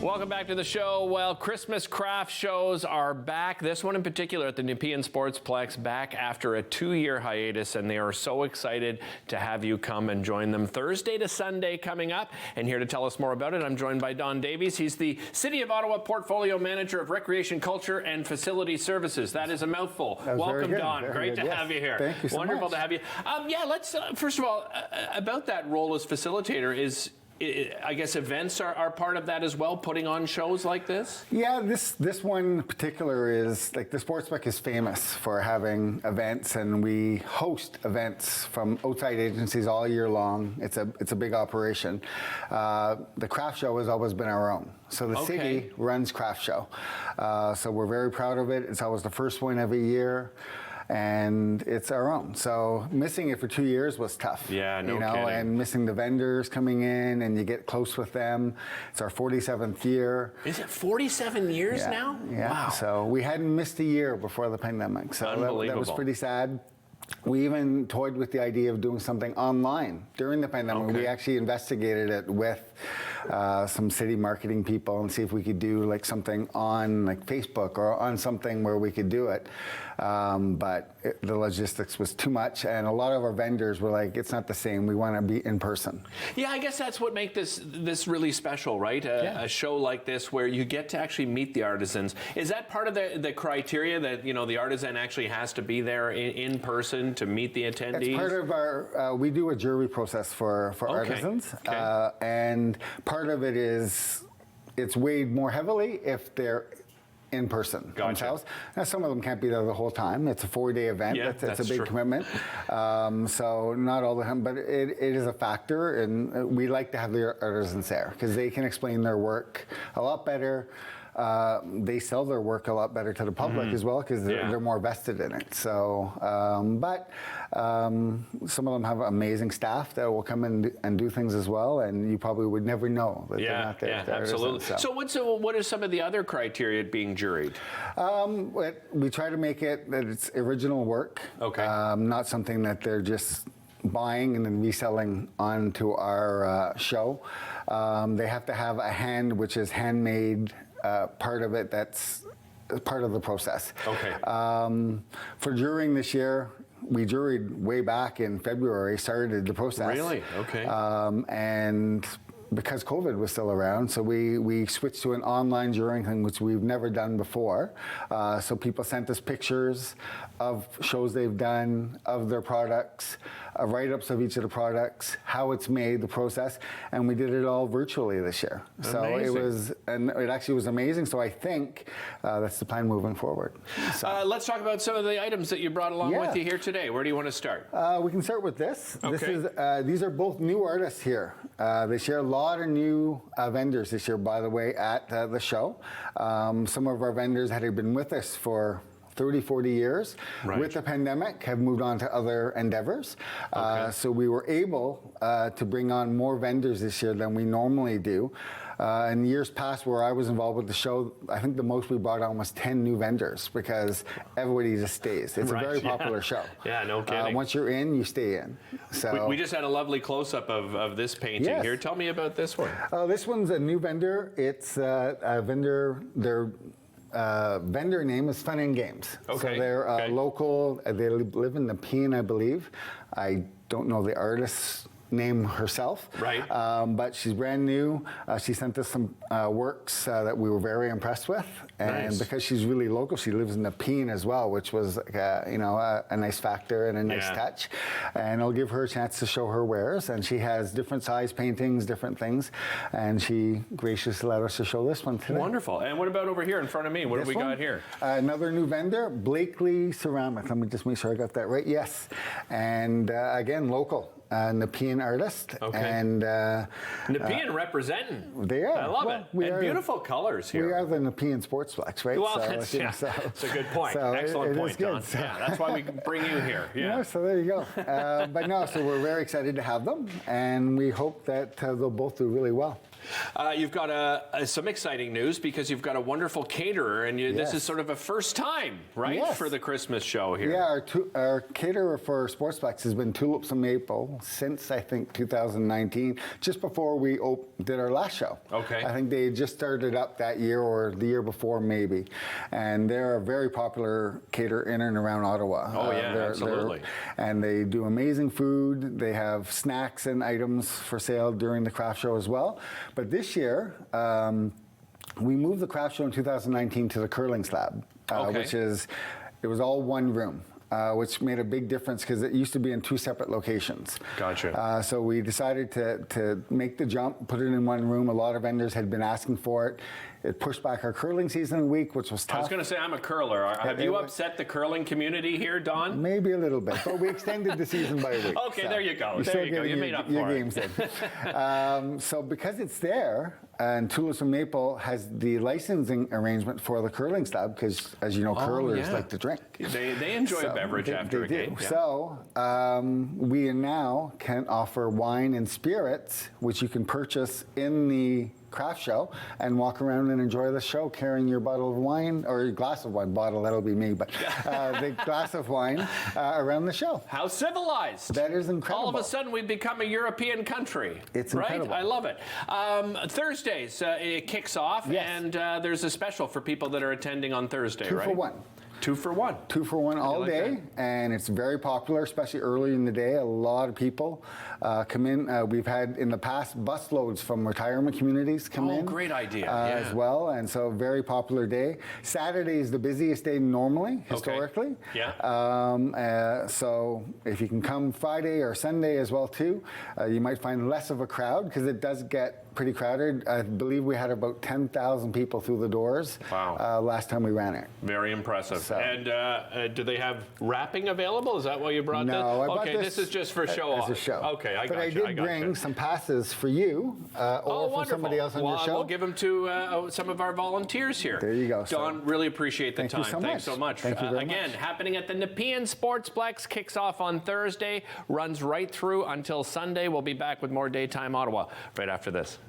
Welcome back to the show. Well, Christmas craft shows are back. This one in particular at the Nepean Sportsplex, back after a 2-year hiatus, and they are so excited to have you come and join them Thursday to Sunday coming up. And here to tell us more about it, I'm joined by Davies. He's the City of Ottawa Portfolio Manager of Recreation, Culture, and Facility Services. That is a mouthful. Welcome, Don. Great to have you here. Thank you so much. Wonderful to have you. Let's first of all, about that role as facilitator is, I guess events are part of that as well, putting on shows like this? Yeah, this one in particular is, like, the Sportsplex is famous for having events, and we host events from outside agencies all year long. It's a big operation. The craft show has always been our own. So the city runs craft show. So we're very proud of it. It's always the first one every year. And it's our own. So missing it for 2 years was tough. Yeah, no kidding. And missing the vendors coming in, and you get close with them. It's our 47th year. Is it 47 years now? Yeah. Wow. So we hadn't missed a year before the pandemic. So that was pretty sad. We even toyed with the idea of doing something online during the pandemic. We actually investigated it with some city marketing people and see if we could do like something on like Facebook or on something where we could do it. But the logistics was too much, and a lot of our vendors were like, it's not the same. We want to be in person. Yeah, I guess that's what makes this really special, right? A show like this where you get to actually meet the artisans. Is that part of the criteria that, you know, the artisan actually has to be there in person to meet the attendees? It's part of our, we do a jury process for artisans. And part of it is, it's weighed more heavily if they're in person themselves. Now, some of them can't be there the whole time. It's a 4-day event. Yeah, that's a big commitment. So not all the time, but it is a factor, and we like to have the artisans there because they can explain their work a lot better. They sell their work a lot better to the public as well because they're more vested in it. So, but some of them have amazing staff that will come in and do things as well, and you probably would never know that they're not there. Yeah, absolutely. So what are some of the other criteria being juried? We try to make it that it's original work, not something that they're just buying and then reselling onto our show. They have to have a hand, which is handmade, part of it that's part of the process. For jurying this year, we juried way back in February, started the process. Really? And because COVID was still around, so we switched to an online jurying thing, which we've never done before. So people sent us pictures of shows they've done, of their products, write-ups of each of the products, how it's made, the process, and we did it all virtually this year. So it actually was amazing. So I think that's the plan moving forward. So. Let's talk about some of the items that you brought along with you here today. Where do you want to start? We can start with this. These are both new artists here. They share a lot of new vendors this year, by the way, at the show. Some of our vendors had been with us for 30, 40 years. With the pandemic, have moved on to other endeavors. So we were able to bring on more vendors this year than we normally do. In years past where I was involved with the show, I think the most we brought on was 10 new vendors because everybody just stays. It's a very popular show. Yeah, no kidding. Once you're in, you stay in. So we just had a lovely close-up of this painting here. Tell me about this one. This one's a new vendor. It's a vendor, vendor name is Fun and Games. So they're local. They live in Nepean, I believe. I don't know the artist's name herself. But she's brand new. She sent us some works that we were very impressed with. And because she's really local, she lives in Nepean as well, which was like a nice factor and a nice touch. And it'll give her a chance to show her wares. And she has different size paintings, different things. And she graciously let us to show this one today. Wonderful. And what about over here in front of me? What have we got here? Another new vendor, Blakely Ceramics. Let me just make sure I got that right. Yes. And again, local. Nepean artist. And Nepean representing. They are. I love it. And beautiful colors here. We are the Nepean Sportsplex, right? Well, that's a good point. Excellent point, Don. Yeah, that's why we bring you here. So there you go. But no, so we're very excited to have them, and we hope that they'll both do really well. You've got some exciting news because you've got a wonderful caterer, and this is sort of a first time, right, Yes. for the Christmas show here. Yeah, our caterer for Sportsplex has been Tulips and Maple since, I think, 2019, just before we did our last show. Okay. I think they just started up that year or the year before, maybe. And they're a very popular caterer in and around Ottawa. Oh, yeah, absolutely. And they do amazing food. They have snacks and items for sale during the craft show as well. But this year, we moved the craft show in 2019 to the curling slab, which is, it was all one room. Which made a big difference because it used to be in 2 separate locations. Gotcha. So we decided to make the jump, put it in one room. A lot of vendors had been asking for it. It pushed back our curling season a week, which was tough. I was going to say, I'm a curler. Have you upset the curling community here, Don? Maybe a little bit, but we extended the season by a week. Okay, so there you go. There you go. You made up for it. Games in. So because it's there, and Tulips and Maple has the licensing arrangement for the curling slab, because as you know, curlers like to drink. They enjoy a beverage after a game. Yeah. So we now can offer wine and spirits, which you can purchase in the craft show and walk around and enjoy the show carrying your bottle of wine, or your glass of wine, bottle, that'll be me, but the glass of wine around the show. How civilized. That is incredible. All of a sudden we've become a European country. It's right? incredible. I love it. Thursdays, it kicks off, and there's a special for people that are attending on Thursday, 2 right? for 1. 2 for 1. 2 for 1 all day, and it's very popular, especially early in the day. A lot of people come in. We've had in the past busloads from retirement communities come in. Oh, great idea. As well, and so very popular day. Saturday is the busiest day normally, historically. Yeah. So if you can come Friday or Sunday as well too, you might find less of a crowd because it does get pretty crowded. I believe we had about 10,000 people through the doors last time we ran it. Very impressive. So. And do they have wrapping available? Is that why you brought this? No, I brought this is just for show off. As a show. Okay, I got you. But I did bring some passes for you or for somebody else on your show. We'll give them to some of our volunteers here. There you go. Don, really appreciate the time. Thanks so much. Thank you very much. Again, happening at the Nepean Sportsplex, kicks off on Thursday, runs right through until Sunday. We'll be back with more Daytime Ottawa right after this.